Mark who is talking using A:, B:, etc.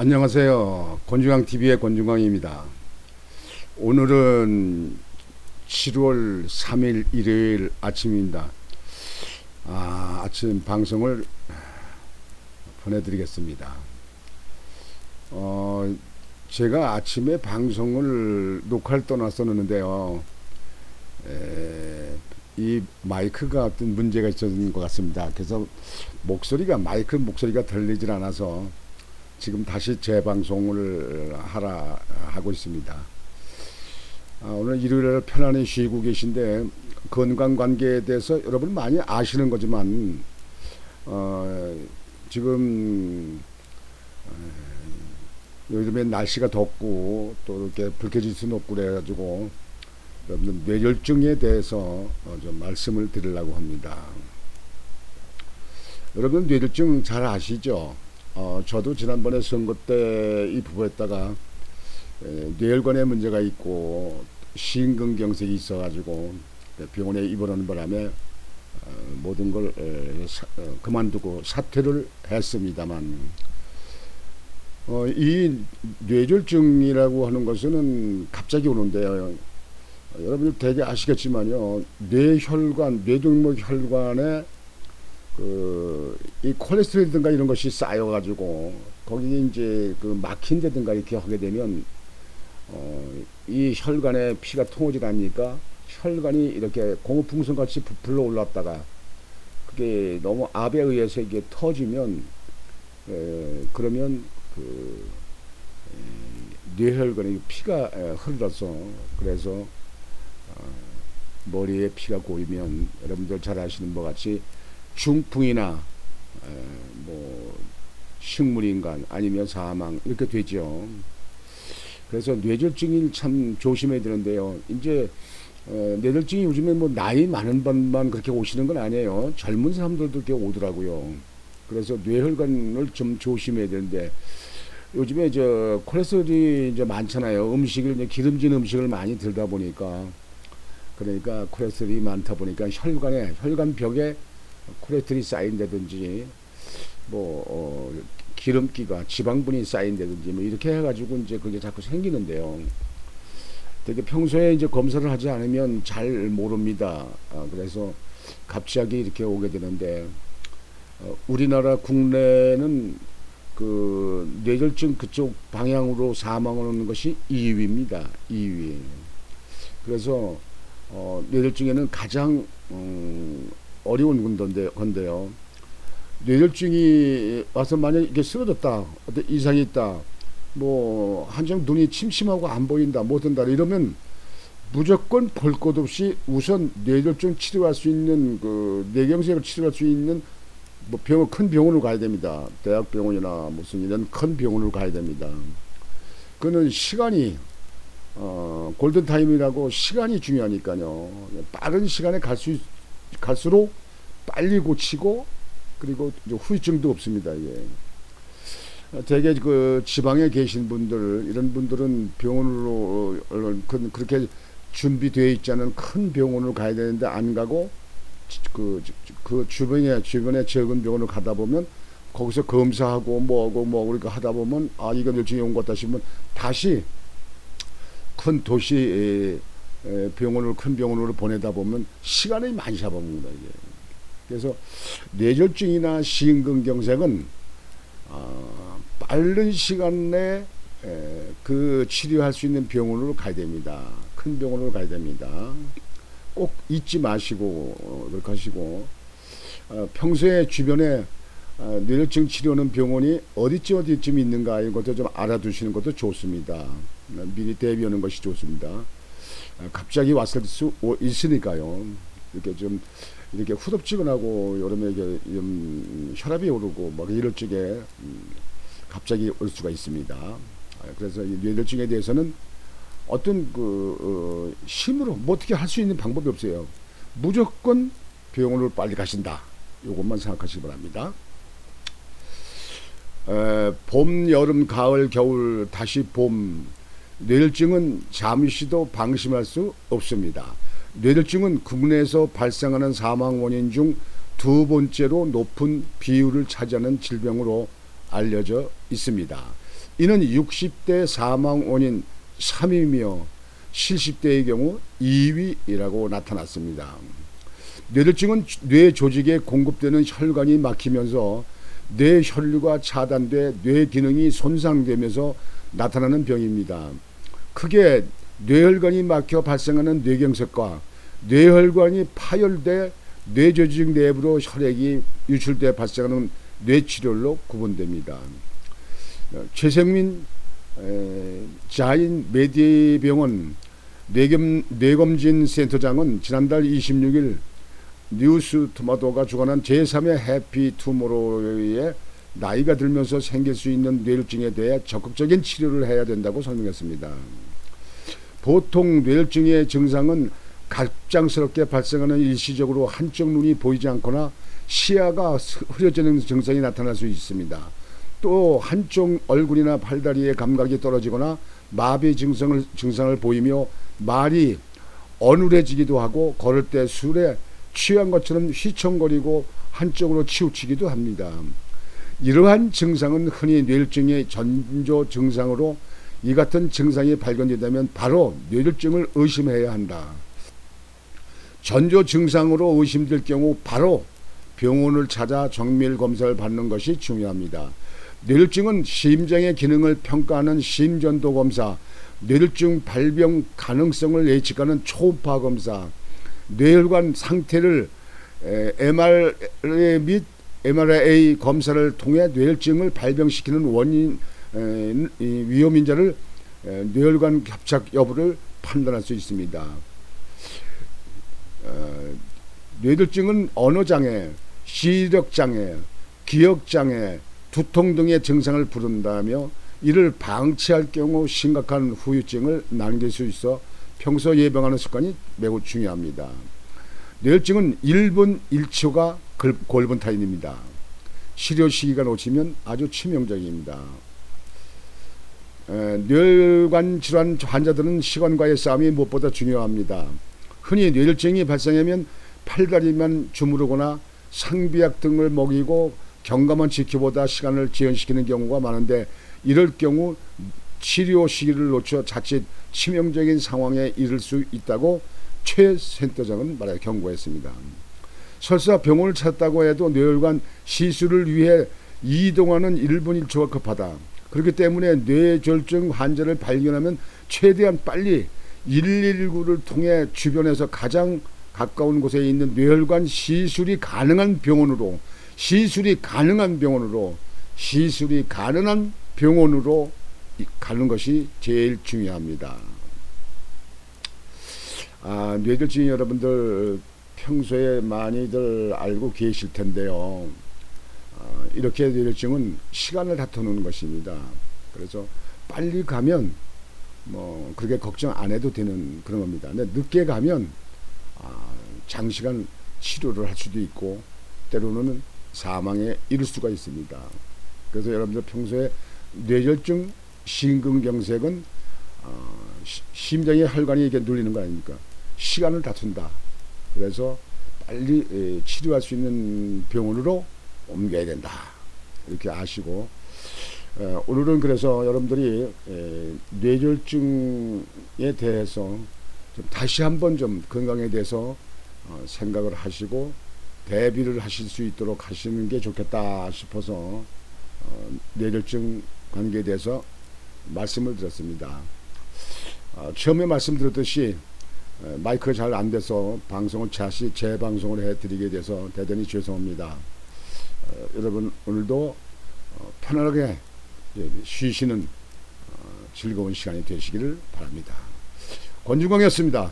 A: 안녕하세요. 권중광TV의 권중광입니다. 오늘은 7월 3일 일요일 아침입니다. 아침 방송을 보내드리겠습니다. 제가 아침에 방송을 녹화를 떠났었는데요. 이 마이크가 어떤 문제가 있었던 것 같습니다. 그래서 마이크 목소리가 들리질 않아서 지금 다시 재방송을 하고 있습니다. 오늘 일요일에 편안히 쉬고 계신데 건강 관계에 대해서 여러분 많이 아시는 거지만 지금 요즘에 날씨가 덥고 또 이렇게 불쾌지수 높고 그래가지고 여러분 뇌졸중에 대해서 좀 말씀을 드리려고 합니다. 여러분 뇌졸중 잘 아시죠? 저도 지난번에 선거 때 이 부부했다가 뇌혈관에 문제가 있고 심근경색이 있어가지고 병원에 입원하는 바람에 모든 걸 그만두고 사퇴를 했습니다만 이 뇌졸중이라고 하는 것은 갑자기 오는데요. 여러분들 되게 아시겠지만요. 뇌혈관, 뇌동맥 혈관에 이 콜레스테롤이든가 이런 것이 쌓여가지고 거기 이제 막힌 데든가 이렇게 하게 되면 이 혈관에 피가 통하지 않으니까 혈관이 이렇게 고무풍선 같이 부풀러 올랐다가 그게 너무 압에 의해서 이게 터지면 그러면 뇌혈관에 피가 흘러서 그래서 머리에 피가 고이면 여러분들 잘 아시는 것 같이 중풍이나 뭐 식물인간 아니면 사망 이렇게 되죠. 그래서 뇌졸중이 참 조심해야 되는데요. 이제 뇌졸중이 요즘에 뭐 나이 많은 분만 그렇게 오시는 건 아니에요. 젊은 사람들도 이렇게 오더라고요. 그래서 뇌혈관을 좀 조심해야 되는데 요즘에 저 콜레스테롤이 이제 많잖아요. 음식을 이제 기름진 음식을 많이 들다 보니까 그러니까 콜레스테롤이 많다 보니까 혈관벽에 콜레스테롤이 쌓인다든지 뭐 기름기가 지방분이 쌓인다든지 뭐 이렇게 해가지고 이제 그게 자꾸 생기는데요. 되게 평소에 이제 검사를 하지 않으면 잘 모릅니다. 그래서 갑자기 이렇게 오게 되는데 우리나라 국내는 그 뇌졸중 그쪽 방향으로 사망하는 것이 2위입니다. 2위. 그래서 뇌졸중에는 가장 어려운 건데요. 뇌졸중이 와서 만약 이렇게 쓰러졌다, 어떤 이상이 있다, 뭐 한정 눈이 침침하고 안 보인다, 못 든다 이러면 무조건 볼 것 없이 우선 뇌졸중 치료할 수 있는 뇌경색을 치료할 수 있는 뭐 큰 병원으로 가야 됩니다. 대학병원이나 무슨 이런 큰 병원으로 가야 됩니다. 그는 시간이 골든타임이라고 시간이 중요하니까요. 빠른 시간에 갈수록 빨리 고치고 그리고 후유증도 없습니다. 예. 되게 지방에 계신 분들 이런 분들은 병원으로 그렇게 준비되어 있지 않은 큰 병원으로 가야 되는데 안 가고 주변에 적은 병원을 가다 보면 거기서 검사하고 뭐하고 그러니까 하다 보면 이건 뇌졸중이 온 것 같다 싶으면 다시 큰 도시 큰 병원으로 보내다 보면 시간이 많이 잡아먹는다. 이게. 그래서 뇌졸중이나 심근경색은 빠른 시간 내에 치료할 수 있는 병원으로 가야 됩니다. 큰 병원으로 가야 됩니다. 꼭 잊지 마시고 그렇게 하시고 평소에 주변에 뇌졸중 치료하는 병원이 어디쯤 있는가 이런 것도 좀 알아두시는 것도 좋습니다. 미리 대비하는 것이 좋습니다. 갑자기 왔을 수 있으니까요. 이렇게 후덥지근하고 여름에 혈압이 오르고 막 이럴 적에 갑자기 올 수가 있습니다. 그래서 이 뇌졸중에 대해서는 어떤 힘으로 뭐 어떻게 할 수 있는 방법이 없어요. 무조건 병원을 빨리 가신다. 이것만 생각하시기 바랍니다. 봄, 여름, 가을, 겨울, 다시 봄. 뇌졸중은 잠시도 방심할 수 없습니다. 뇌졸중은 국내에서 발생하는 사망 원인 중 두 번째로 높은 비율을 차지하는 질병으로 알려져 있습니다. 이는 60대 사망 원인 3위며 70대의 경우 2위라고 나타났습니다. 뇌졸중은 뇌 조직에 공급되는 혈관이 막히면서 뇌 혈류가 차단돼 뇌 기능이 손상되면서 나타나는 병입니다. 크게 뇌혈관이 막혀 발생하는 뇌경색과 뇌혈관이 파열돼 뇌조직 내부로 혈액이 유출돼 발생하는 뇌출혈로 구분됩니다. 최생민 자인 메디병원 뇌검진 센터장은 지난달 26일 뉴스 토마토가 주관한 제3의 해피 투모로우에 나이가 들면서 생길 수 있는 뇌혈증에 대해 적극적인 치료를 해야 된다고 설명했습니다. 보통 뇌혈증의 증상은 갑작스럽게 발생하는 일시적으로 한쪽 눈이 보이지 않거나 시야가 흐려지는 증상이 나타날 수 있습니다. 또 한쪽 얼굴이나 팔다리의 감각이 떨어지거나 마비 증상을 보이며 말이 어눌해지기도 하고 걸을 때 술에 취한 것처럼 휘청거리고 한쪽으로 치우치기도 합니다. 이러한 증상은 흔히 뇌혈증의 전조 증상으로 이 같은 증상이 발견된다면 바로 뇌혈증을 의심해야 한다. 전조 증상으로 의심될 경우 바로 병원을 찾아 정밀 검사를 받는 것이 중요합니다. 뇌혈증은 심장의 기능을 평가하는 심전도 검사, 뇌혈증 발병 가능성을 예측하는 초음파 검사, 뇌혈관 상태를 MRI 및 MRA 검사를 통해 뇌혈증을 발병시키는 원인 위험인자를 뇌혈관 협착 여부를 판단할 수 있습니다. 뇌졸중은 언어장애, 시력장애, 기억장애, 두통 등의 증상을 부른다며 이를 방치할 경우 심각한 후유증을 남길 수 있어 평소 예방하는 습관이 매우 중요합니다. 뇌혈증은 1분 1초가 골든 타임입니다. 치료 시기가 놓치면 아주 치명적입니다. 뇌혈관 질환 환자들은 시간과의 싸움이 무엇보다 중요합니다. 흔히 뇌혈증이 발생하면 팔다리만 주무르거나 상비약 등을 먹이고 경감만 지켜보다 시간을 지연시키는 경우가 많은데 이럴 경우 치료 시기를 놓쳐 자칫 치명적인 상황에 이를 수 있다고 최 센터장은 경고했습니다. 설사 병원을 찾았다고 해도 뇌혈관 시술을 위해 이동하는 1분 1초가 급하다. 그렇기 때문에 뇌졸중 환자를 발견하면 최대한 빨리 119를 통해 주변에서 가장 가까운 곳에 있는 뇌혈관 시술이 가능한 병원으로 가는 것이 제일 중요합니다. 뇌졸중이 여러분들 평소에 많이들 알고 계실 텐데요. 이렇게 뇌졸중은 시간을 다투는 것입니다. 그래서 빨리 가면 뭐 그렇게 걱정 안 해도 되는 그런 겁니다. 근데 늦게 가면 장시간 치료를 할 수도 있고 때로는 사망에 이를 수가 있습니다. 그래서 여러분들 평소에 뇌졸중, 심근경색은 심장의 혈관이 이렇게 눌리는 거 아닙니까? 시간을 다툰다. 그래서 빨리 치료할 수 있는 병원으로 옮겨야 된다. 이렇게 아시고 오늘은 그래서 여러분들이 뇌졸중에 대해서 좀 다시 한번 좀 건강에 대해서 생각을 하시고 대비를 하실 수 있도록 하시는 게 좋겠다 싶어서 뇌졸중 관계에 대해서 말씀을 드렸습니다. 처음에 말씀드렸듯이 마이크가 잘 안 돼서 방송을 다시 재방송을 해드리게 돼서 대단히 죄송합니다. 여러분 오늘도 편안하게 쉬시는 즐거운 시간이 되시기를 바랍니다. 권중광이었습니다.